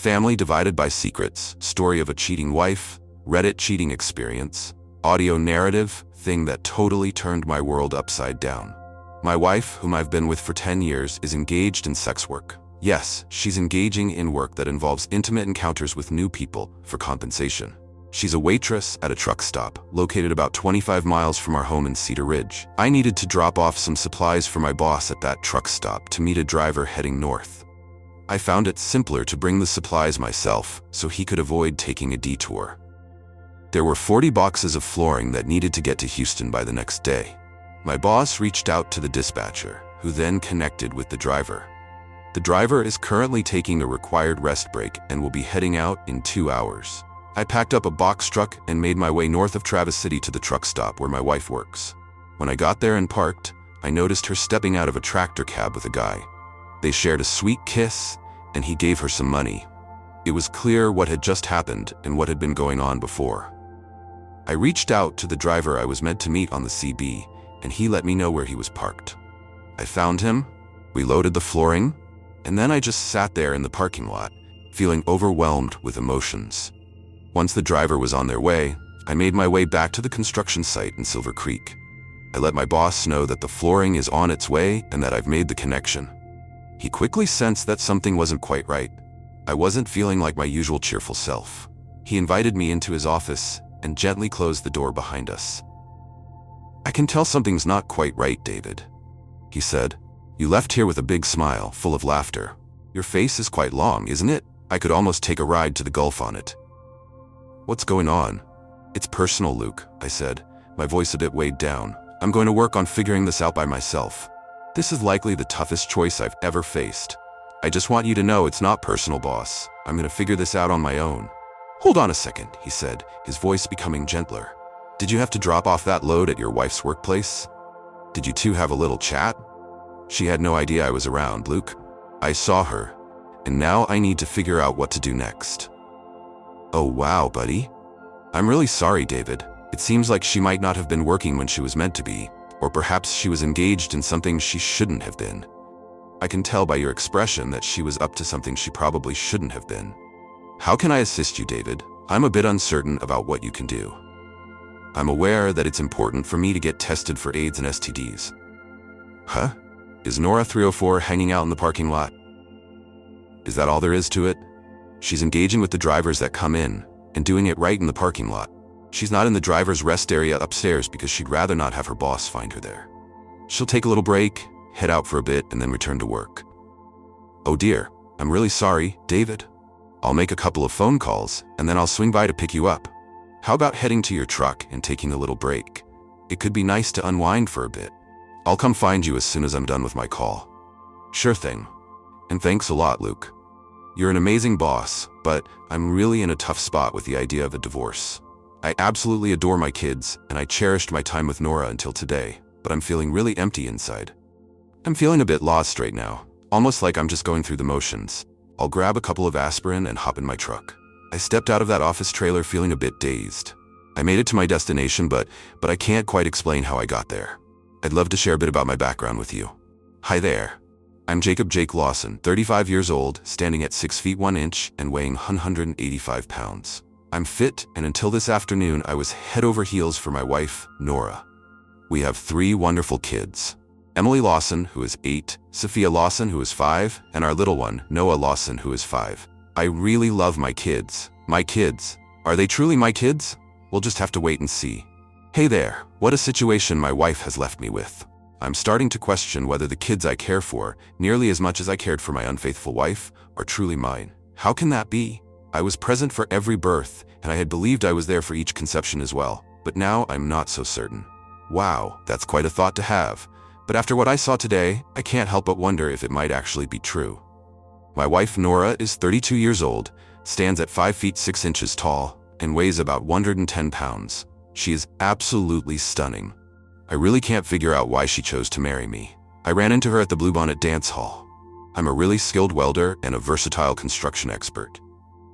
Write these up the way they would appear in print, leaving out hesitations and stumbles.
Family divided by secrets, story of a cheating wife, Reddit cheating experience, audio narrative, thing that totally turned my world upside down. My wife, whom I've been with for 10 years, is engaged in sex work. Yes, she's engaging in work that involves intimate encounters with new people for compensation. She's a waitress at a truck stop, located about 25 miles from our home in Cedar Ridge. I needed to drop off some supplies for my boss at that truck stop to meet a driver heading north. I found it simpler to bring the supplies myself so he could avoid taking a detour. There were 40 boxes of flooring that needed to get to Houston by the next day. My boss reached out to the dispatcher, who then connected with the driver. The driver is currently taking a required rest break and will be heading out in 2 hours. I packed up a box truck and made my way north of Travis City to the truck stop where my wife works. When I got there and parked, I noticed her stepping out of a tractor cab with a guy. They shared a sweet kiss, and he gave her some money. It was clear what had just happened and what had been going on before. I reached out to the driver I was meant to meet on the CB, and he let me know where he was parked. I found him, we loaded the flooring, and then I just sat there in the parking lot, feeling overwhelmed with emotions. Once the driver was on their way, I made my way back to the construction site in Silver Creek. I let my boss know that the flooring is on its way and that I've made the connection. He quickly sensed that something wasn't quite right. I wasn't feeling like my usual cheerful self. He invited me into his office and gently closed the door behind us. "I can tell something's not quite right, David," he said. "You left here with a big smile, full of laughter. Your face is quite long, isn't it? I could almost take a ride to the Gulf on it." "What's going on?" "It's personal, Luke," I said, my voice a bit weighed down. "I'm going to work on figuring this out by myself. This is likely the toughest choice I've ever faced. I just want you to know it's not personal, boss. I'm going to figure this out on my own." "Hold on a second," he said, his voice becoming gentler. "Did you have to drop off that load at your wife's workplace? Did you two have a little chat?" "She had no idea I was around, Luke. I saw her, and now I need to figure out what to do next." "Oh wow, buddy. I'm really sorry, David. It seems like she might not have been working when she was meant to be, or perhaps she was engaged in something she shouldn't have been. I can tell by your expression that she was up to something she probably shouldn't have been. How can I assist you, David? I'm a bit uncertain about what you can do. I'm aware that it's important for me to get tested for AIDS and STDs." "Huh? Is Nora 304 hanging out in the parking lot? Is that all there is to it? She's engaging with the drivers that come in, and doing it right in the parking lot. She's not in the driver's rest area upstairs because she'd rather not have her boss find her there. She'll take a little break, head out for a bit, and then return to work." "Oh dear, I'm really sorry, David. I'll make a couple of phone calls, and then I'll swing by to pick you up. How about heading to your truck and taking a little break? It could be nice to unwind for a bit. I'll come find you as soon as I'm done with my call." "Sure thing. And thanks a lot, Luke. You're an amazing boss, but I'm really in a tough spot with the idea of a divorce. I absolutely adore my kids, and I cherished my time with Nora until today, but I'm feeling really empty inside. I'm feeling a bit lost right now, almost like I'm just going through the motions. I'll grab a couple of aspirin and hop in my truck." I stepped out of that office trailer feeling a bit dazed. I made it to my destination, but I can't quite explain how I got there. I'd love to share a bit about my background with you. Hi there. I'm Jake Lawson, 35 years old, standing at 6 feet 1 inch and weighing 185 pounds. I'm fit, and until this afternoon, I was head over heels for my wife, Nora. We have 3 wonderful kids. Emily Lawson, who is 8, Sophia Lawson, who is 5, and our little one, Noah Lawson, who is 5. I really love my kids. My kids. Are they truly my kids? We'll just have to wait and see. Hey there, what a situation my wife has left me with. I'm starting to question whether the kids I care for, nearly as much as I cared for my unfaithful wife, are truly mine. How can that be? I was present for every birth, and I had believed I was there for each conception as well, but now I'm not so certain. Wow, that's quite a thought to have. But after what I saw today, I can't help but wonder if it might actually be true. My wife Nora is 32 years old, stands at 5 feet 6 inches tall, and weighs about 110 pounds. She is absolutely stunning. I really can't figure out why she chose to marry me. I ran into her at the Bluebonnet dance hall. I'm a really skilled welder and a versatile construction expert.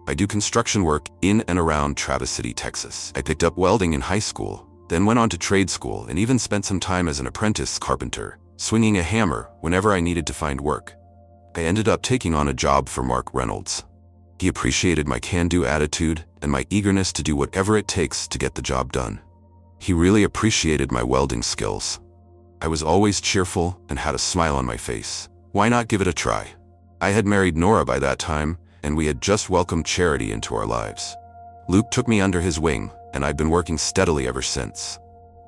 I do construction work in and around Travis City, Texas. I picked up welding in high school, then went on to trade school and even spent some time as an apprentice carpenter, swinging a hammer whenever I needed to find work. I ended up taking on a job for Mark Reynolds. He appreciated my can-do attitude and my eagerness to do whatever it takes to get the job done. He really appreciated my welding skills. I was always cheerful and had a smile on my face. Why not give it a try? I had married Nora by that time, and we had just welcomed Charity into our lives. Luke took me under his wing, and I've been working steadily ever since.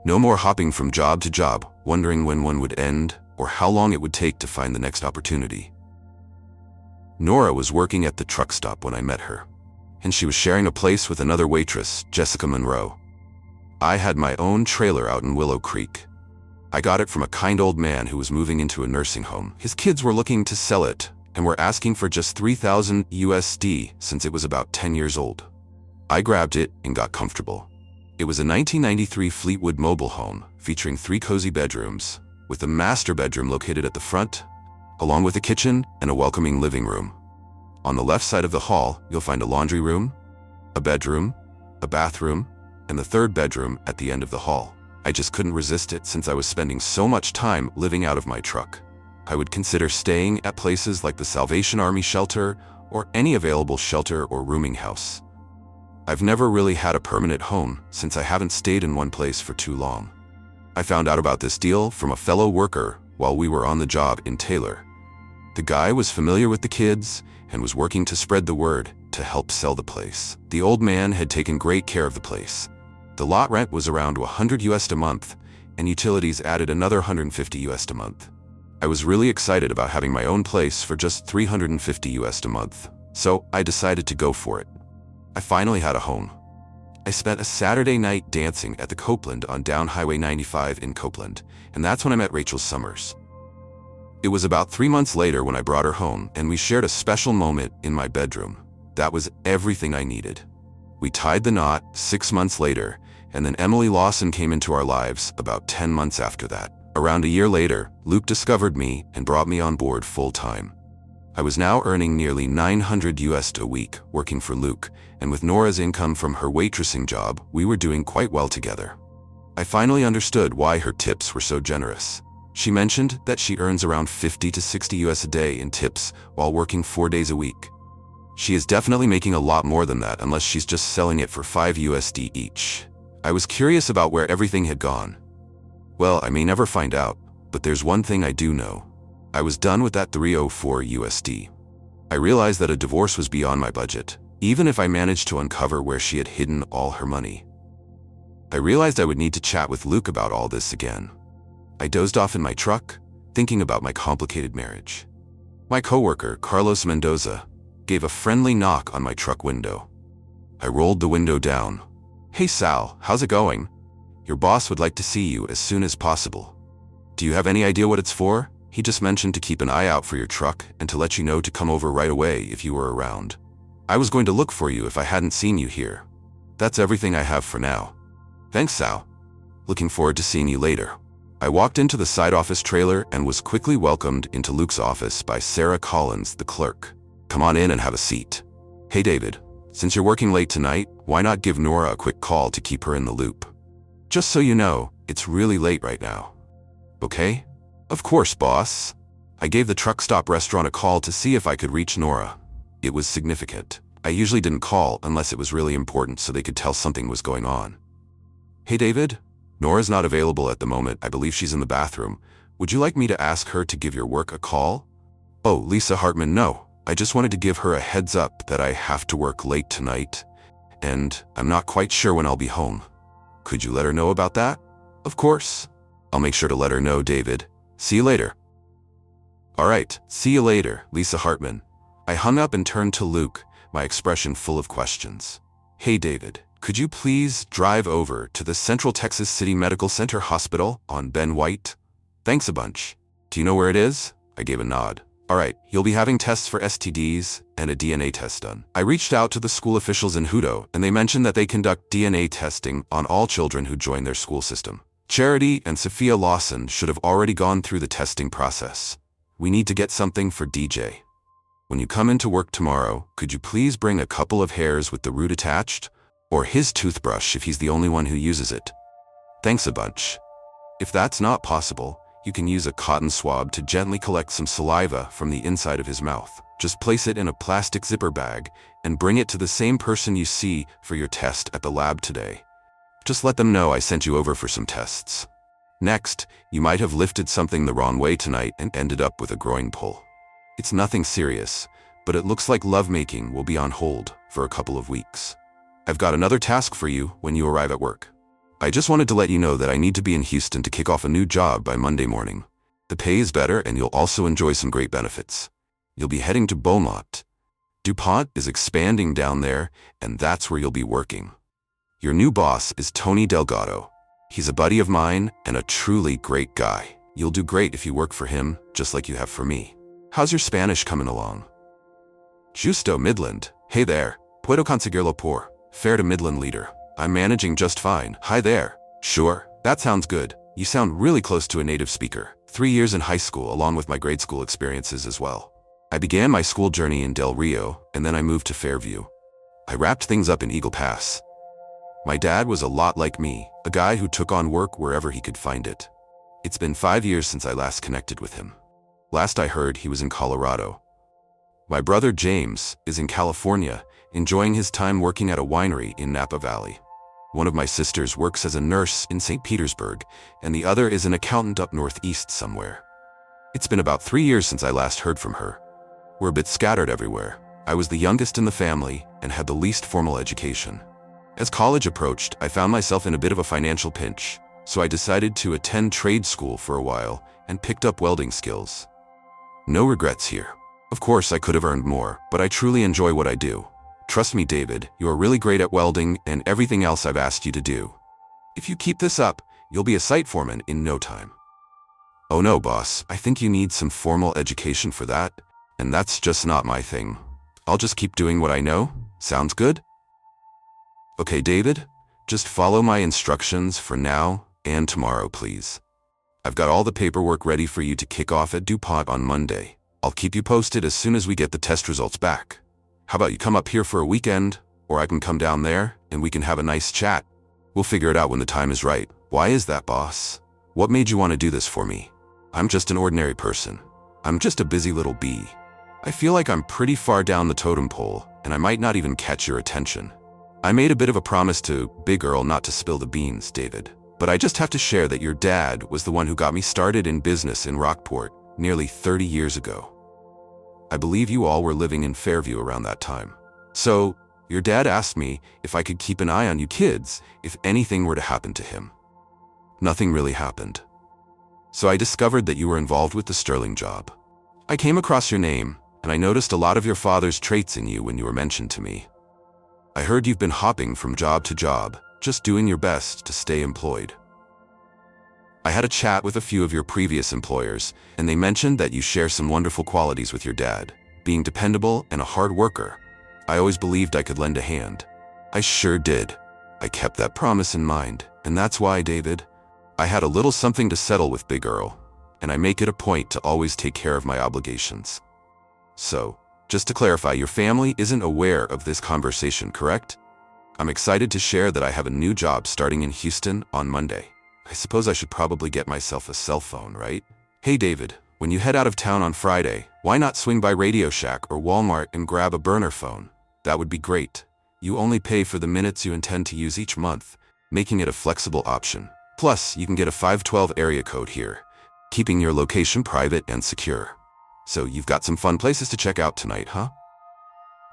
No more hopping from job to job, wondering when one would end or how long it would take to find the next opportunity. Nora was working at the truck stop when I met her, and she was sharing a place with another waitress, Jessica Monroe. I had my own trailer out in Willow Creek. I got it from a kind old man who was moving into a nursing home. His kids were looking to sell it and were asking for just $3,000 USD since it was about 10 years old. I grabbed it and got comfortable. It was a 1993 Fleetwood mobile home featuring 3 cozy bedrooms, with a master bedroom located at the front, along with a kitchen and a welcoming living room. On the left side of the hall, you'll find a laundry room, a bedroom, a bathroom, and the 3rd bedroom at the end of the hall. I just couldn't resist it since I was spending so much time living out of my truck. I would consider staying at places like the Salvation Army shelter or any available shelter or rooming house. I've never really had a permanent home since I haven't stayed in one place for too long. I found out about this deal from a fellow worker while we were on the job in Taylor. The guy was familiar with the kids and was working to spread the word to help sell the place. The old man had taken great care of the place. The lot rent was around $100 US a month, and utilities added another $150 US a month. I was really excited about having my own place for just $350 US a month, so I decided to go for it. I finally had a home. I spent a Saturday night dancing at the Copeland on down Highway 95 in Copeland, and that's when I met Rachel Summers. It was about 3 months later when I brought her home, and we shared a special moment in my bedroom. That was everything I needed. We tied the knot 6 months later, and then Emily Lawson came into our lives about 10 months after that. Around a year later, Luke discovered me and brought me on board full-time. I was now earning nearly $900 US a week working for Luke, and with Nora's income from her waitressing job, we were doing quite well together. I finally understood why her tips were so generous. She mentioned that she earns around 50 to 60 US a day in tips while working 4 days a week. She is definitely making a lot more than that unless she's just selling it for 5 USD each. I was curious about where everything had gone. Well, I may never find out, but there's one thing I do know. I was done with that 304 USD. I realized that a divorce was beyond my budget, even if I managed to uncover where she had hidden all her money. I realized I would need to chat with Luke about all this again. I dozed off in my truck, thinking about my complicated marriage. My coworker, Carlos Mendoza, gave a friendly knock on my truck window. I rolled the window down. "Hey Sal, how's it going? Your boss would like to see you as soon as possible." "Do you have any idea what it's for?" "He just mentioned to keep an eye out for your truck and to let you know to come over right away if you were around. I was going to look for you if I hadn't seen you here. That's everything I have for now." "Thanks, Sal. Looking forward to seeing you later." I walked into the side office trailer and was quickly welcomed into Luke's office by Sarah Collins, the clerk. "Come on in and have a seat." "Hey David, since you're working late tonight, why not give Nora a quick call to keep her in the loop? Just so you know, it's really late right now." "Okay? Of course, boss." I gave the truck stop restaurant a call to see if I could reach Nora. It was significant. I usually didn't call unless it was really important so they could tell something was going on. "Hey David, Nora's not available at the moment. I believe she's in the bathroom. Would you like me to ask her to give your work a call?" "Oh, Lisa Hartman, no. I just wanted to give her a heads up that I have to work late tonight, and I'm not quite sure when I'll be home. Could you let her know about that?" "Of course. I'll make sure to let her know, David. See you later." "All right, see you later, Lisa Hartman." I hung up and turned to Luke, my expression full of questions. "Hey David, could you please drive over to the Central Texas City Medical Center Hospital on Ben White? Thanks a bunch. Do you know where it is?" I gave a nod. "All right, you'll be having tests for STDs and a DNA test done." I reached out to the school officials in Hutto, and they mentioned that they conduct DNA testing on all children who join their school system. Charity and Sophia Lawson should have already gone through the testing process. We need to get something for DJ. When you come into work tomorrow, could you please bring a couple of hairs with the root attached? Or his toothbrush if he's the only one who uses it. Thanks a bunch. If that's not possible, You can use a cotton swab to gently collect some saliva from the inside of his mouth. Just place it in a plastic zipper bag and bring it to the same person you see for your test at the lab today. Just let them know I sent you over for some tests. Next, you might have lifted something the wrong way tonight and ended up with a groin pull. It's nothing serious, but it looks like lovemaking will be on hold for a couple of weeks. I've got another task for you when you arrive at work. I just wanted to let you know that I need to be in Houston to kick off a new job by Monday morning. The pay is better and you'll also enjoy some great benefits. You'll be heading to Beaumont. DuPont is expanding down there, and that's where you'll be working. Your new boss is Tony Delgado. He's a buddy of mine and a truly great guy. You'll do great if you work for him, just like you have for me. How's your Spanish coming along? Justo Midland. Hey there. Puedo conseguirlo por. Fair to Midland leader. I'm managing just fine. Hi there. Sure, that sounds good. You sound really close to a native speaker. 3 years in high school along with my grade school experiences as well. I began my school journey in Del Rio, and then I moved to Fairview. I wrapped things up in Eagle Pass. My dad was a lot like me, a guy who took on work wherever he could find it. It's been 5 years since I last connected with him. Last I heard, he was in Colorado. My brother James is in California, enjoying his time working at a winery in Napa Valley. One of my sisters works as a nurse in St. Petersburg, and the other is an accountant up northeast somewhere. It's been about 3 years since I last heard from her. We're a bit scattered everywhere. I was the youngest in the family and had the least formal education. As college approached, I found myself in a bit of a financial pinch, so I decided to attend trade school for a while and picked up welding skills. No regrets here. Of course, I could have earned more, but I truly enjoy what I do. Trust me, David, you are really great at welding and everything else I've asked you to do. If you keep this up, you'll be a site foreman in no time. Oh no, boss, I think you need some formal education for that, and that's just not my thing. I'll just keep doing what I know. Sounds good? Okay, David, just follow my instructions for now and tomorrow, please. I've got all the paperwork ready for you to kick off at DuPont on Monday. I'll keep you posted as soon as we get the test results back. How about you come up here for a weekend, or I can come down there and we can have a nice chat. We'll figure it out when the time is right. Why is that, boss? What made you want to do this for me? I'm just an ordinary person. I'm just a busy little bee. I feel like I'm pretty far down the totem pole, and I might not even catch your attention. I made a bit of a promise to Big Earl not to spill the beans, David. But I just have to share that your dad was the one who got me started in business in Rockport nearly 30 years ago. I believe you all were living in Fairview around that time. So, your dad asked me if I could keep an eye on you kids if anything were to happen to him. Nothing really happened. So I discovered that you were involved with the Sterling job. I came across your name, and I noticed a lot of your father's traits in you when you were mentioned to me. I heard you've been hopping from job to job, just doing your best to stay employed. I had a chat with a few of your previous employers, and they mentioned that you share some wonderful qualities with your dad, being dependable and a hard worker. I always believed I could lend a hand. I sure did. I kept that promise in mind, and that's why, David, I had a little something to settle with Big Earl, and I make it a point to always take care of my obligations. So, just to clarify, your family isn't aware of this conversation, correct? I'm excited to share that I have a new job starting in Houston on Monday. I suppose I should probably get myself a cell phone, right? Hey David, when you head out of town on Friday, why not swing by Radio Shack or Walmart and grab a burner phone? That would be great. You only pay for the minutes you intend to use each month, making it a flexible option. Plus, you can get a 512 area code here, keeping your location private and secure. So you've got some fun places to check out tonight, huh?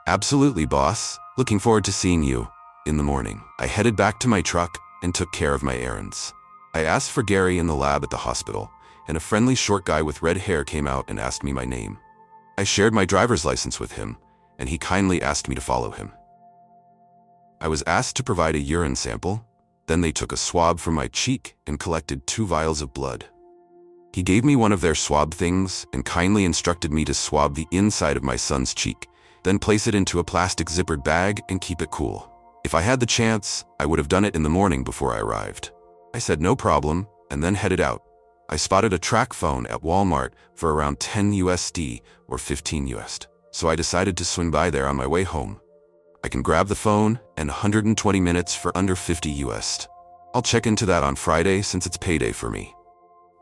Absolutely, boss. Looking forward to seeing you in the morning. I headed back to my truck and took care of my errands. I asked for Gary in the lab at the hospital, and a friendly short guy with red hair came out and asked me my name. I shared my driver's license with him, and he kindly asked me to follow him. I was asked to provide a urine sample. Then they took a swab from my cheek and collected 2 vials of blood. He gave me one of their swab things and kindly instructed me to swab the inside of my son's cheek, then place it into a plastic zippered bag and keep it cool. If I had the chance, I would have done it in the morning before I arrived. I said no problem, and then headed out. I spotted a track phone at Walmart for around 10 USD or 15 US, so I decided to swing by there on my way home. I can grab the phone and 120 minutes for under 50 US. I'll check into that on Friday since it's payday for me.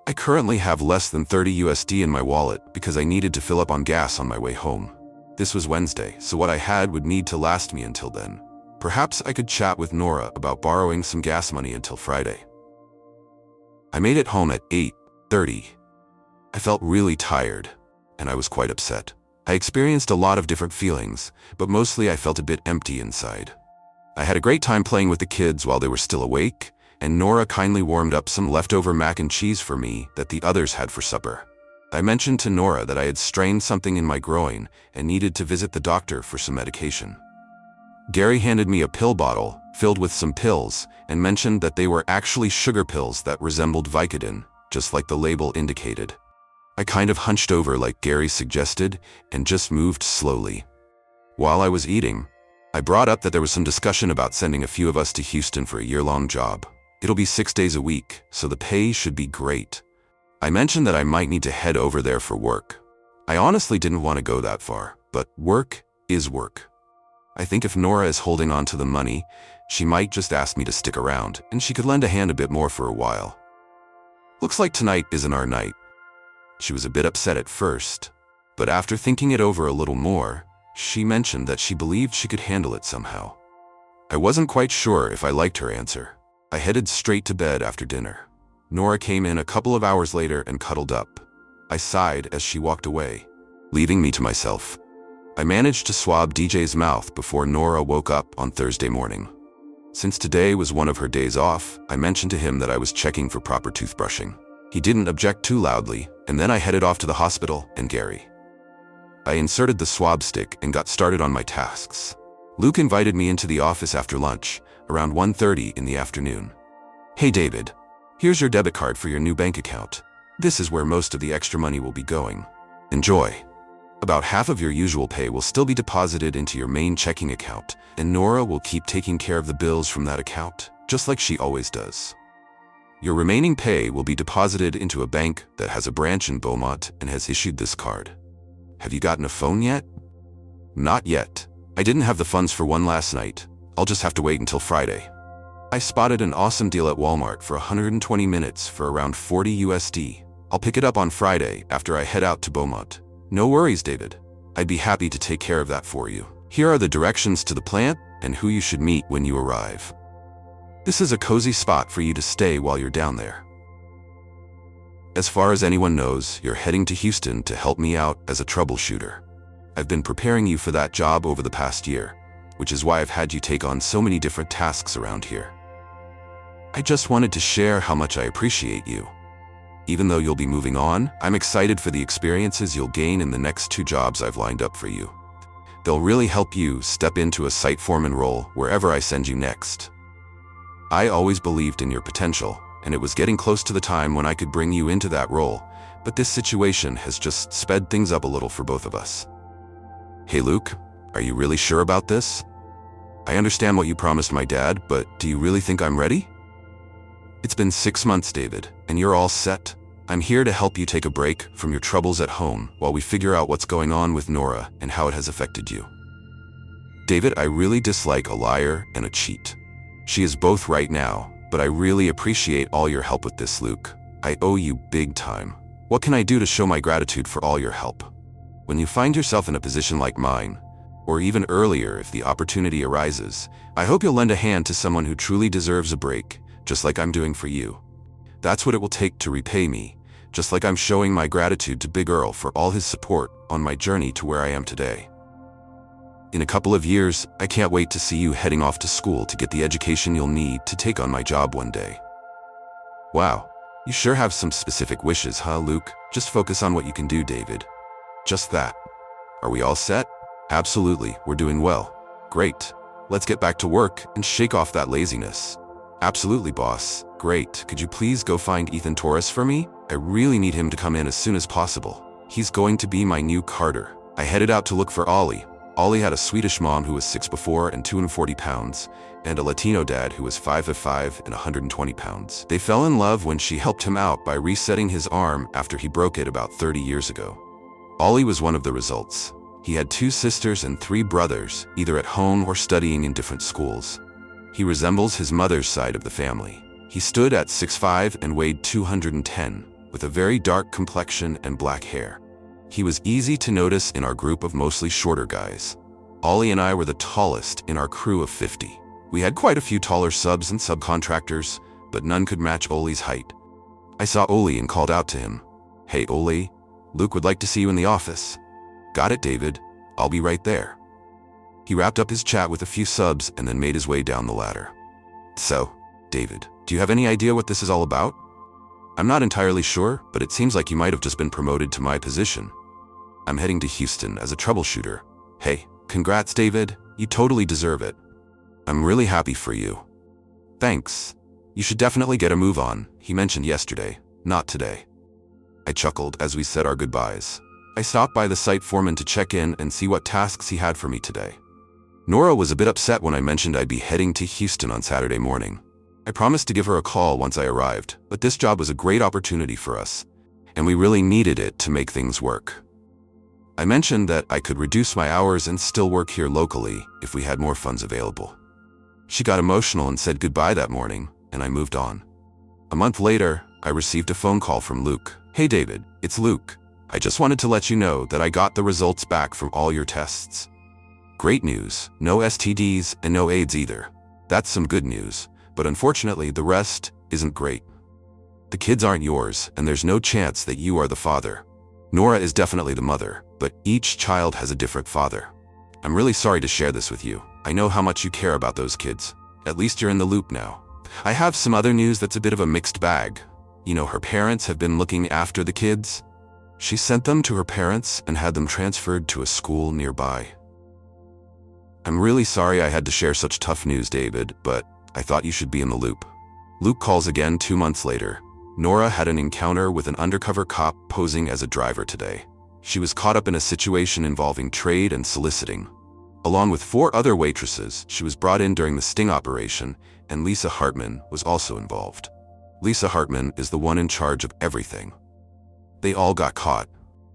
I currently have less than 30 USD in my wallet because I needed to fill up on gas on my way home. This was Wednesday, so what I had would need to last me until then. Perhaps I could chat with Nora about borrowing some gas money until Friday. I made it home at 8:30. I felt really tired, and I was quite upset. I experienced a lot of different feelings, but mostly I felt a bit empty inside. I had a great time playing with the kids while they were still awake, and Nora kindly warmed up some leftover mac and cheese for me that the others had for supper. I mentioned to Nora that I had strained something in my groin and needed to visit the doctor for some medication. Gary handed me a pill bottle filled with some pills and mentioned that they were actually sugar pills that resembled Vicodin, just like the label indicated. I kind of hunched over like Gary suggested and just moved slowly. While I was eating, I brought up that there was some discussion about sending a few of us to Houston for a year-long job. It'll be 6 days a week, so the pay should be great. I mentioned that I might need to head over there for work. I honestly didn't want to go that far, but work is work. I think if Nora is holding on to the money, she might just ask me to stick around, and she could lend a hand a bit more for a while. Looks like tonight isn't our night. She was a bit upset at first, but after thinking it over a little more, she mentioned that she believed she could handle it somehow. I wasn't quite sure if I liked her answer. I headed straight to bed after dinner. Nora came in a couple of hours later and cuddled up. I sighed as she walked away, leaving me to myself. I managed to swab DJ's mouth before Nora woke up on Thursday morning. Since today was one of her days off, I mentioned to him that I was checking for proper toothbrushing. He didn't object too loudly, and then I headed off to the hospital and Gary. I inserted the swab stick and got started on my tasks. Luke invited me into the office after lunch, around 1:30 in the afternoon. "Hey David, here's your debit card for your new bank account. This is where most of the extra money will be going. Enjoy. About half of your usual pay will still be deposited into your main checking account, and Nora will keep taking care of the bills from that account, just like she always does. Your remaining pay will be deposited into a bank that has a branch in Beaumont and has issued this card. Have you gotten a phone yet?" "Not yet. I didn't have the funds for one last night. I'll just have to wait until Friday. I spotted an awesome deal at Walmart for 120 minutes for around 40 USD. I'll pick it up on Friday after I head out to Beaumont." "No worries, David. I'd be happy to take care of that for you. Here are the directions to the plant and who you should meet when you arrive. This is a cozy spot for you to stay while you're down there. As far as anyone knows, you're heading to Houston to help me out as a troubleshooter. I've been preparing you for that job over the past year, which is why I've had you take on so many different tasks around here. I just wanted to share how much I appreciate you. Even though you'll be moving on, I'm excited for the experiences you'll gain in the next 2 jobs I've lined up for you. They'll really help you step into a site foreman role wherever I send you next. I always believed in your potential, and it was getting close to the time when I could bring you into that role, but this situation has just sped things up a little for both of us. Hey Luke, are you really sure about this? I understand what you promised my dad, but do you really think I'm ready? It's been 6 months, David, and you're all set. I'm here to help you take a break from your troubles at home while we figure out what's going on with Nora and how it has affected you. David, I really dislike a liar and a cheat. She is both right now, but I really appreciate all your help with this, Luke. I owe you big time. What can I do to show my gratitude for all your help? When you find yourself in a position like mine, or even earlier if the opportunity arises, I hope you'll lend a hand to someone who truly deserves a break, just like I'm doing for you. That's what it will take to repay me, just like I'm showing my gratitude to Big Earl for all his support on my journey to where I am today. In a couple of years, I can't wait to see you heading off to school to get the education you'll need to take on my job one day." Wow, you sure have some specific wishes, huh, Luke? Just focus on what you can do, David. Just that. Are we all set? Absolutely, we're doing well. Great. Let's get back to work and shake off that laziness. Absolutely, boss. Great. Could you please go find Ethan Torres for me? I really need him to come in as soon as possible. He's going to be my new Carter. I headed out to look for Ollie. Ollie had a Swedish mom who was 6'4" and 240 pounds, and a Latino dad who was 5'5" and 120 pounds. They fell in love when she helped him out by resetting his arm after he broke it about 30 years ago. Ollie was one of the results. He had 2 sisters and 3 brothers, either at home or studying in different schools. He resembles his mother's side of the family. He stood at 6'5" and weighed 210, with a very dark complexion and black hair. He was easy to notice in our group of mostly shorter guys. Ollie and I were the tallest in our crew of 50. We had quite a few taller subs and subcontractors, but none could match Ollie's height. I saw Ollie and called out to him. "Hey Ollie, Luke would like to see you in the office." "Got it, David. I'll be right there." He wrapped up his chat with a few subs and then made his way down the ladder. "So, David, do you have any idea what this is all about?" "I'm not entirely sure, but it seems like you might have just been promoted to my position. I'm heading to Houston as a troubleshooter." "Hey, congrats, David. You totally deserve it. I'm really happy for you." "Thanks. You should definitely get a move on," he mentioned yesterday, not today. I chuckled as we said our goodbyes. I stopped by the site foreman to check in and see what tasks he had for me today. Nora was a bit upset when I mentioned I'd be heading to Houston on Saturday morning. I promised to give her a call once I arrived, but this job was a great opportunity for us, and we really needed it to make things work. I mentioned that I could reduce my hours and still work here locally if we had more funds available. She got emotional and said goodbye that morning, and I moved on. A month later, I received a phone call from Luke. "Hey David, it's Luke. I just wanted to let you know that I got the results back from all your tests. Great news, no STDs and no AIDS either. That's some good news, but unfortunately the rest isn't great. The kids aren't yours, and there's no chance that you are the father. Nora is definitely the mother, but each child has a different father. I'm really sorry to share this with you. I know how much you care about those kids. At least you're in the loop now. I have some other news that's a bit of a mixed bag. You know, her parents have been looking after the kids. She sent them to her parents and had them transferred to a school nearby. I'm really sorry I had to share such tough news, David, but I thought you should be in the loop." Luke calls again 2 months later. Nora had an encounter with an undercover cop posing as a driver today. She was caught up in a situation involving trade and soliciting. Along with 4 other waitresses, she was brought in during the sting operation, and Lisa Hartman was also involved. Lisa Hartman is the one in charge of everything. They all got caught.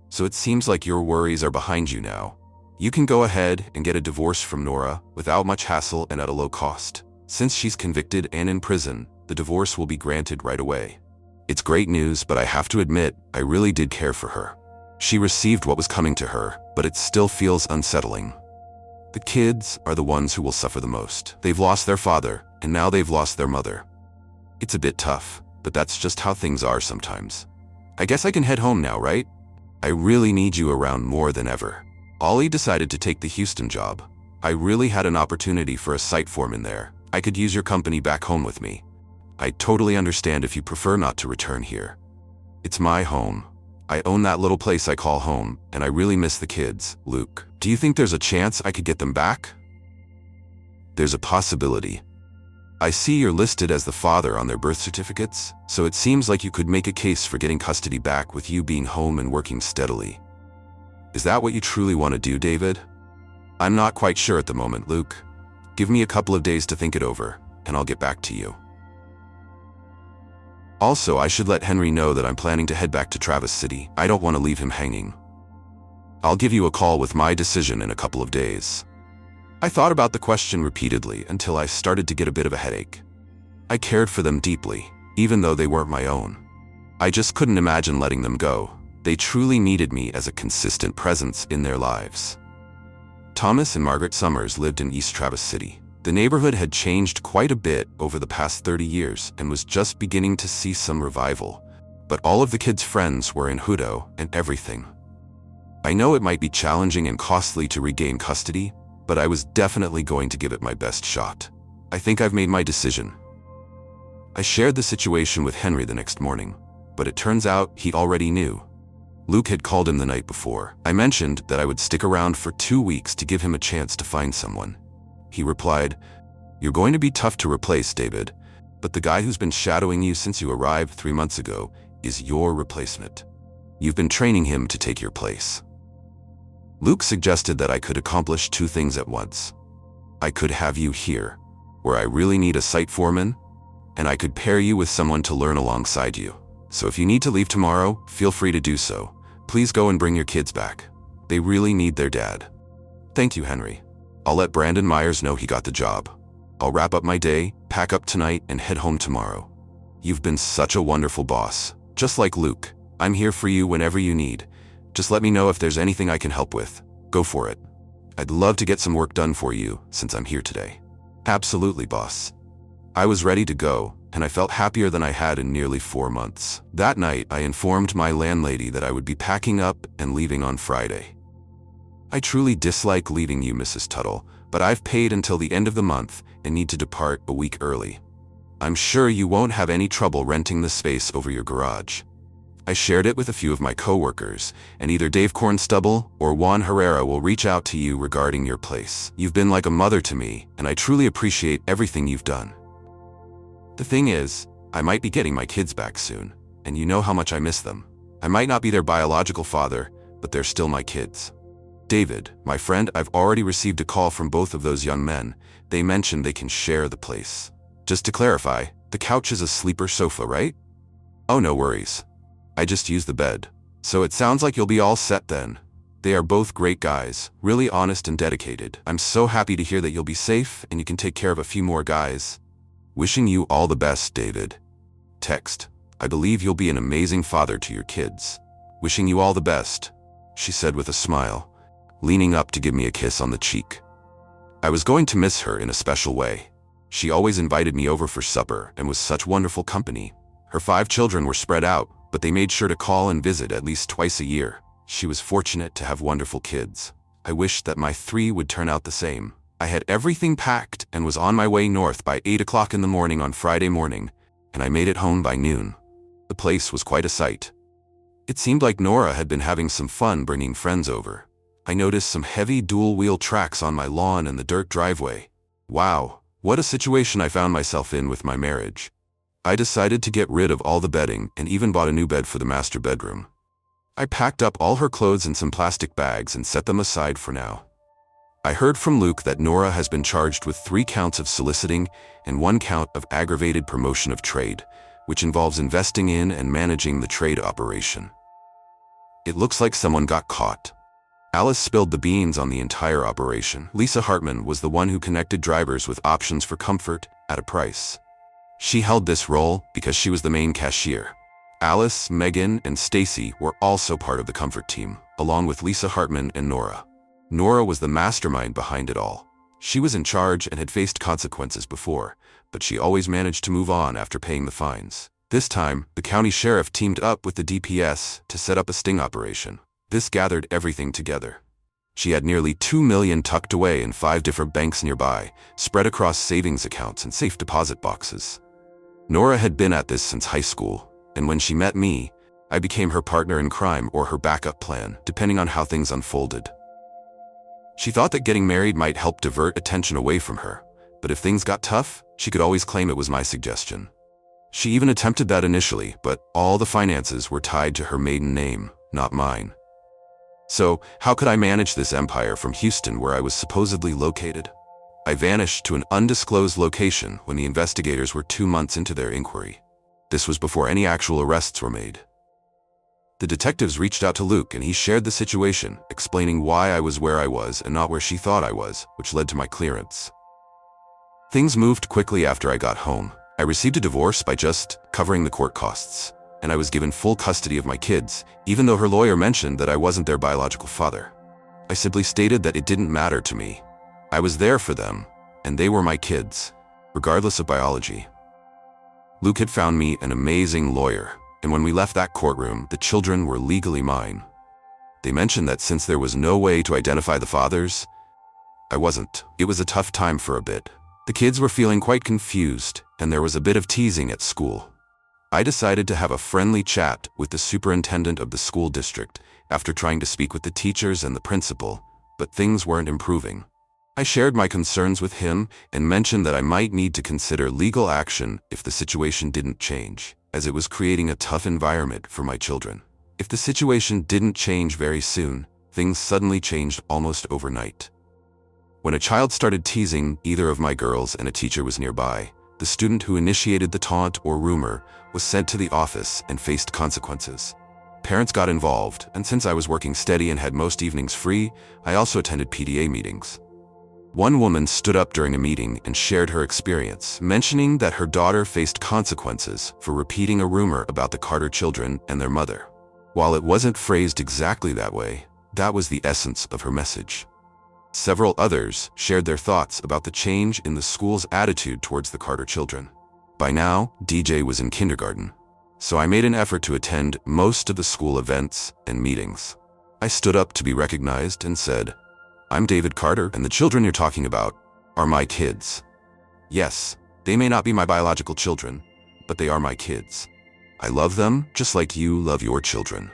So it seems like your worries are behind you now. You can go ahead and get a divorce from Nora without much hassle and at a low cost. Since she's convicted and in prison, the divorce will be granted right away. It's great news, but I have to admit, I really did care for her. She received what was coming to her, but it still feels unsettling. The kids are the ones who will suffer the most. They've lost their father, and now they've lost their mother. It's a bit tough, but that's just how things are sometimes. I guess I can head home now, right? I really need you around more than ever. Ollie decided to take the Houston job. I really had an opportunity for a site foreman there. I could use your company back home with me. I totally understand if you prefer not to return here. It's my home. I own that little place I call home, and I really miss the kids, Luke. Do you think there's a chance I could get them back? There's a possibility. I see you're listed as the father on their birth certificates, so it seems like you could make a case for getting custody back with you being home and working steadily. Is that what you truly want to do, David? I'm not quite sure at the moment, Luke. Give me a couple of days to think it over, and I'll get back to you. Also, I should let Henry know that I'm planning to head back to Travis City. I don't want to leave him hanging. I'll give you a call with my decision in a couple of days. I thought about the question repeatedly until I started to get a bit of a headache. I cared for them deeply, even though they weren't my own. I just couldn't imagine letting them go. They truly needed me as a consistent presence in their lives. Thomas and Margaret Summers lived in East Travis City. The neighborhood had changed quite a bit over the past 30 years and was just beginning to see some revival, but all of the kids' friends were in Hutto and everything. I know it might be challenging and costly to regain custody, but I was definitely going to give it my best shot. I think I've made my decision. I shared the situation with Henry the next morning, but it turns out he already knew. Luke had called him the night before. I mentioned that I would stick around for 2 weeks to give him a chance to find someone. He replied, "You're going to be tough to replace, David, but the guy who's been shadowing you since you arrived 3 months ago is your replacement. You've been training him to take your place." Luke suggested that I could accomplish 2 things at once. I could have you here, where I really need a site foreman, and I could pair you with someone to learn alongside you. So if you need to leave tomorrow, feel free to do so. Please go and bring your kids back. They really need their dad. Thank you, Henry. I'll let Brandon Myers know he got the job. I'll wrap up my day, pack up tonight, and head home tomorrow. You've been such a wonderful boss. Just like Luke, I'm here for you whenever you need. Just let me know if there's anything I can help with. Go for it. I'd love to get some work done for you since I'm here today. Absolutely, boss. I was ready to go, and I felt happier than I had in nearly 4 months. That night, I informed my landlady that I would be packing up and leaving on Friday. I truly dislike leaving you, Mrs. Tuttle, but I've paid until the end of the month and need to depart a week early. I'm sure you won't have any trouble renting the space over your garage. I shared it with a few of my coworkers, and either Dave Cornstubble or Juan Herrera will reach out to you regarding your place. You've been like a mother to me, and I truly appreciate everything you've done. The thing is, I might be getting my kids back soon, and you know how much I miss them. I might not be their biological father, but they're still my kids. David, my friend, I've already received a call from both of those young men. They mentioned they can share the place. Just to clarify, the couch is a sleeper sofa, right? Oh, no worries. I just used the bed. So it sounds like you'll be all set then. They are both great guys, really honest and dedicated. I'm so happy to hear that you'll be safe and you can take care of a few more guys. Wishing you all the best, David. Text. I believe you'll be an amazing father to your kids. Wishing you all the best, she said with a smile, leaning up to give me a kiss on the cheek. I was going to miss her in a special way. She always invited me over for supper and was such wonderful company. Her 5 children were spread out, but they made sure to call and visit at least twice a year. She was fortunate to have wonderful kids. I wished that my 3 would turn out the same. I had everything packed and was on my way north by 8 o'clock in the morning on Friday morning, and I made it home by noon. The place was quite a sight. It seemed like Nora had been having some fun bringing friends over. I noticed some heavy dual-wheel tracks on my lawn and the dirt driveway. Wow, what a situation I found myself in with my marriage. I decided to get rid of all the bedding and even bought a new bed for the master bedroom. I packed up all her clothes in some plastic bags and set them aside for now. I heard from Luke that Nora has been charged with 3 counts of soliciting and 1 count of aggravated promotion of trade, which involves investing in and managing the trade operation. It looks like someone got caught. Alice spilled the beans on the entire operation. Lisa Hartman was the one who connected drivers with options for comfort at a price. She held this role because she was the main cashier. Alice, Megan, and Stacy were also part of the comfort team, along with Lisa Hartman and Nora. Nora was the mastermind behind it all. She was in charge and had faced consequences before, but she always managed to move on after paying the fines. This time, the county sheriff teamed up with the DPS to set up a sting operation. This gathered everything together. She had nearly $2 million tucked away in 5 different banks nearby, spread across savings accounts and safe deposit boxes. Nora had been at this since high school, and when she met me, I became her partner in crime or her backup plan, depending on how things unfolded. She thought that getting married might help divert attention away from her, but if things got tough, she could always claim it was my suggestion. She even attempted that initially, but all the finances were tied to her maiden name, not mine. So, how could I manage this empire from Houston, where I was supposedly located? I vanished to an undisclosed location when the investigators were 2 months into their inquiry. This was before any actual arrests were made. The detectives reached out to Luke and he shared the situation, explaining why I was where I was and not where she thought I was, which led to my clearance. Things moved quickly after I got home. I received a divorce by just covering the court costs, and I was given full custody of my kids, even though her lawyer mentioned that I wasn't their biological father. I simply stated that it didn't matter to me. I was there for them, and they were my kids, regardless of biology. Luke had found me an amazing lawyer, and when we left that courtroom, the children were legally mine. They mentioned that since there was no way to identify the fathers, I wasn't. It was a tough time for a bit. The kids were feeling quite confused, and there was a bit of teasing at school. I decided to have a friendly chat with the superintendent of the school district after trying to speak with the teachers and the principal, but things weren't improving. I shared my concerns with him and mentioned that I might need to consider legal action if the situation didn't change, as it was creating a tough environment for my children. If the situation didn't change very soon, things suddenly changed almost overnight. When a child started teasing either of my girls and a teacher was nearby, the student who initiated the taunt or rumor was sent to the office and faced consequences. Parents got involved, and since I was working steady and had most evenings free, I also attended PTA meetings. One woman stood up during a meeting and shared her experience, mentioning that her daughter faced consequences for repeating a rumor about the Carter children and their mother. While it wasn't phrased exactly that way, that was the essence of her message. Several others shared their thoughts about the change in the school's attitude towards the Carter children. By now, DJ was in kindergarten, so I made an effort to attend most of the school events and meetings. I stood up to be recognized and said, "I'm David Carter, and the children you're talking about are my kids. Yes, they may not be my biological children, but they are my kids. I love them just like you love your children.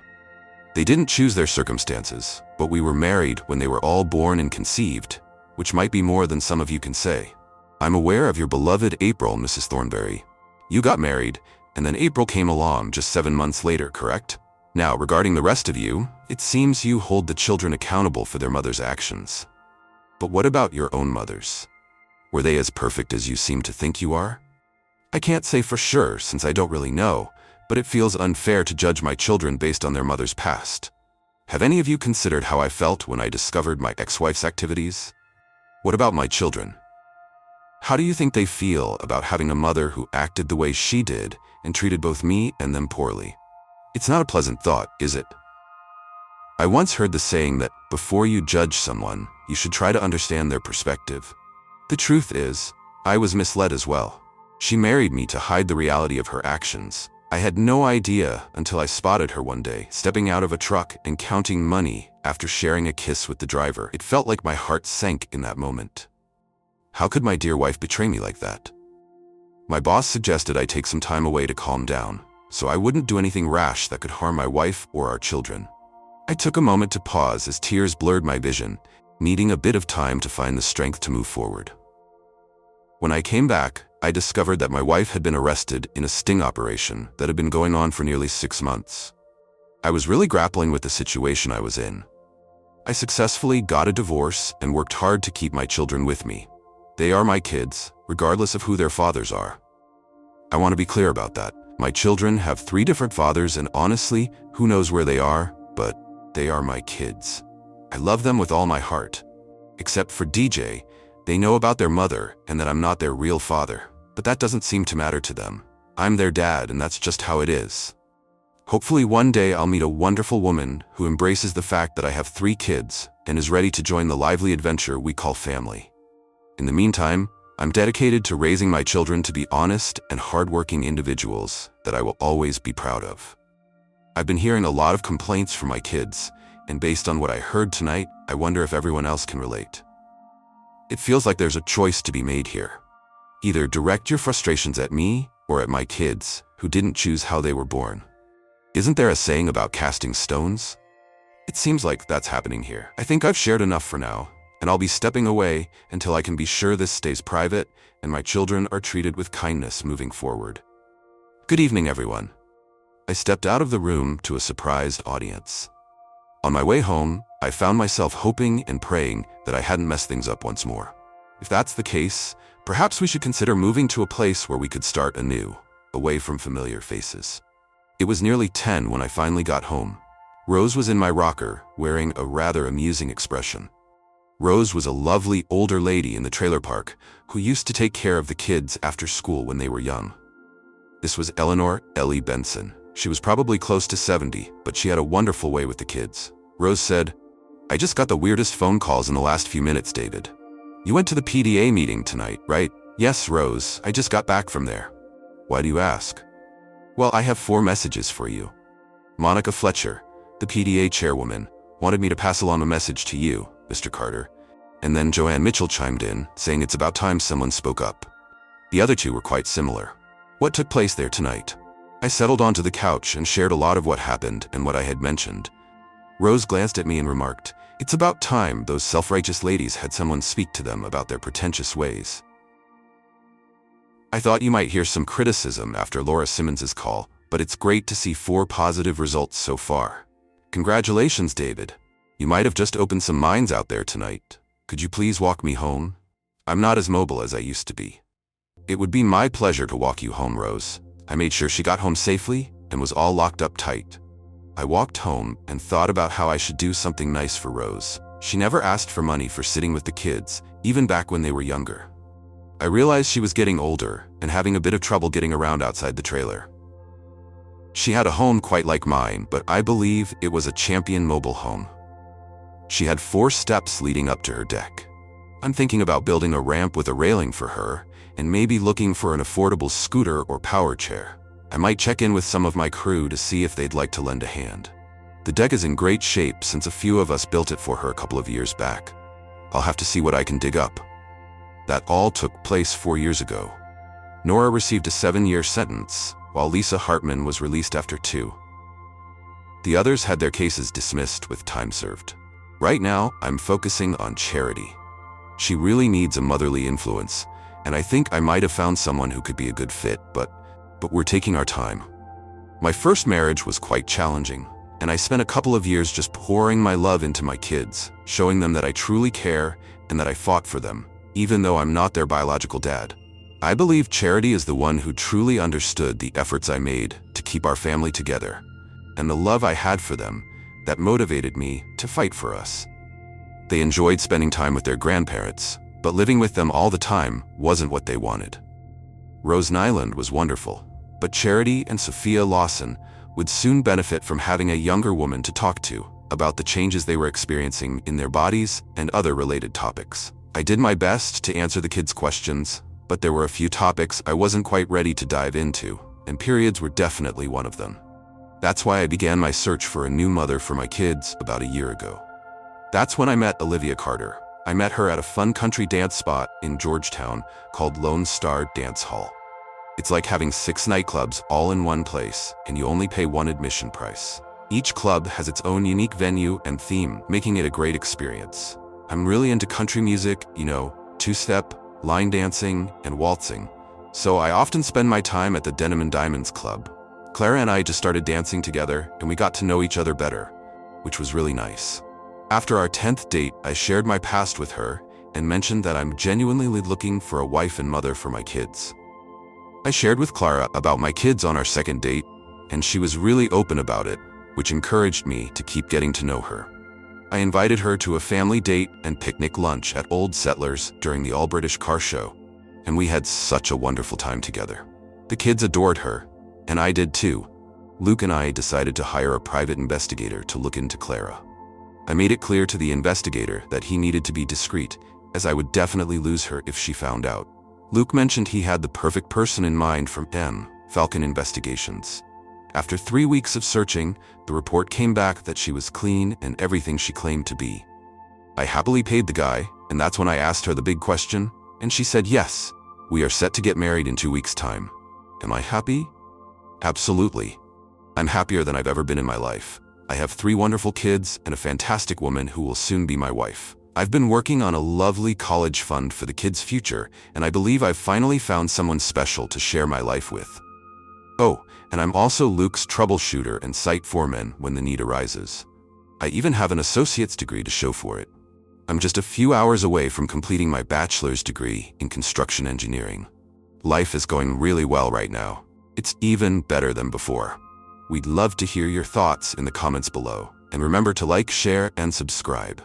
They didn't choose their circumstances, but we were married when they were all born and conceived, which might be more than some of you can say. I'm aware of your beloved April, Mrs. Thornberry. You got married, and then April came along just 7 months later, correct? Now, regarding the rest of you, it seems you hold the children accountable for their mother's actions. But what about your own mothers? Were they as perfect as you seem to think you are? I can't say for sure since I don't really know, but it feels unfair to judge my children based on their mother's past. Have any of you considered how I felt when I discovered my ex-wife's activities? What about my children? How do you think they feel about having a mother who acted the way she did and treated both me and them poorly? It's not a pleasant thought, is it? I once heard the saying that before you judge someone, you should try to understand their perspective. The truth is, I was misled as well. She married me to hide the reality of her actions. I had no idea until I spotted her one day, stepping out of a truck and counting money after sharing a kiss with the driver. It felt like my heart sank in that moment. How could my dear wife betray me like that? My boss suggested I take some time away to calm down, so I wouldn't do anything rash that could harm my wife or our children. I took a moment to pause as tears blurred my vision, needing a bit of time to find the strength to move forward. When I came back, I discovered that my wife had been arrested in a sting operation that had been going on for nearly 6 months. I was really grappling with the situation I was in. I successfully got a divorce and worked hard to keep my children with me. They are my kids, regardless of who their fathers are. I want to be clear about that. My children have 3 different fathers, and honestly, who knows where they are, but they are my kids. I love them with all my heart. Except for DJ, they know about their mother and that I'm not their real father, but that doesn't seem to matter to them. I'm their dad, and that's just how it is. Hopefully one day I'll meet a wonderful woman who embraces the fact that I have 3 kids and is ready to join the lively adventure we call family. In the meantime, I'm dedicated to raising my children to be honest and hardworking individuals that I will always be proud of. I've been hearing a lot of complaints from my kids, and based on what I heard tonight, I wonder if everyone else can relate. It feels like there's a choice to be made here. Either direct your frustrations at me or at my kids, who didn't choose how they were born. Isn't there a saying about casting stones? It seems like that's happening here. I think I've shared enough for now, and I'll be stepping away until I can be sure this stays private and my children are treated with kindness moving forward. Good evening, everyone. I stepped out of the room to a surprised audience. On my way home, I found myself hoping and praying that I hadn't messed things up once more. If that's the case, perhaps we should consider moving to a place where we could start anew, away from familiar faces. It was nearly 10 when I finally got home. Rose was in my rocker, wearing a rather amusing expression. Rose was a lovely older lady in the trailer park who used to take care of the kids after school when they were young. This was Eleanor Ellie Benson. She was probably close to 70, but she had a wonderful way with the kids. Rose said, "I just got the weirdest phone calls in the last few minutes, David. You went to the PDA meeting tonight, right?" "Yes, Rose, I just got back from there." "Why do you ask?" "Well, I have 4 messages for you. Monica Fletcher, the PDA chairwoman, wanted me to pass along a message to you, Mr. Carter. And then Joanne Mitchell chimed in, saying it's about time someone spoke up." The other 2 were quite similar. What took place there tonight? I settled onto the couch and shared a lot of what happened and what I had mentioned. Rose glanced at me and remarked, "It's about time those self-righteous ladies had someone speak to them about their pretentious ways." I thought you might hear some criticism after Laura Simmons's call, but it's great to see 4 positive results so far. Congratulations, David. You might have just opened some minds out there tonight. Could you please walk me home? I'm not as mobile as I used to be. It would be my pleasure to walk you home, Rose. I made sure she got home safely and was all locked up tight. I walked home and thought about how I should do something nice for Rose. She never asked for money for sitting with the kids, even back when they were younger. I realized she was getting older and having a bit of trouble getting around outside the trailer. She had a home quite like mine, but I believe it was a Champion mobile home. She had 4 steps leading up to her deck. I'm thinking about building a ramp with a railing for her and maybe looking for an affordable scooter or power chair. I might check in with some of my crew to see if they'd like to lend a hand. The deck is in great shape since a few of us built it for her a couple of years back. I'll have to see what I can dig up. That all took place 4 years ago. Nora received a 7-year sentence, while Lisa Hartman was released after 2. The others had their cases dismissed with time served. Right now, I'm focusing on Charity. She really needs a motherly influence, and I think I might have found someone who could be a good fit, but we're taking our time. My first marriage was quite challenging, and I spent a couple of years just pouring my love into my kids, showing them that I truly care and that I fought for them, even though I'm not their biological dad. I believe Charity is the one who truly understood the efforts I made to keep our family together, and the love I had for them that motivated me to fight for us. They enjoyed spending time with their grandparents, but living with them all the time wasn't what they wanted. Rose Nyland was wonderful, but Charity and Sophia Lawson would soon benefit from having a younger woman to talk to about the changes they were experiencing in their bodies and other related topics. I did my best to answer the kids' questions, but there were a few topics I wasn't quite ready to dive into, and periods were definitely one of them. That's why I began my search for a new mother for my kids about a year ago. That's when I met Olivia Carter. I met her at a fun country dance spot in Georgetown called Lone Star Dance Hall. It's like having 6 nightclubs all in one place, and you only pay 1 admission price. Each club has its own unique venue and theme, making it a great experience. I'm really into country music, two-step, line dancing, and waltzing, so I often spend my time at the Denim and Diamonds Club. Clara and I just started dancing together, and we got to know each other better, which was really nice. After our 10th date, I shared my past with her and mentioned that I'm genuinely looking for a wife and mother for my kids. I shared with Clara about my kids on our 2nd date, and she was really open about it, which encouraged me to keep getting to know her. I invited her to a family date and picnic lunch at Old Settlers during the All-British Car Show, and we had such a wonderful time together. The kids adored her, and I did too. Luke and I decided to hire a private investigator to look into Clara. I made it clear to the investigator that he needed to be discreet, as I would definitely lose her if she found out. Luke mentioned he had the perfect person in mind from Falcon Investigations. After 3 weeks of searching, the report came back that she was clean and everything she claimed to be. I happily paid the guy, and that's when I asked her the big question, and she said yes, we are set to get married in 2 weeks' time. Am I happy? Absolutely. I'm happier than I've ever been in my life. I have 3 wonderful kids and a fantastic woman who will soon be my wife. I've been working on a lovely college fund for the kids' future, and I believe I've finally found someone special to share my life with. Oh, and I'm also Luke's troubleshooter and site foreman when the need arises. I even have an associate's degree to show for it. I'm just a few hours away from completing my bachelor's degree in construction engineering. Life is going really well right now. It's even better than before. We'd love to hear your thoughts in the comments below, and remember to like, share, and subscribe.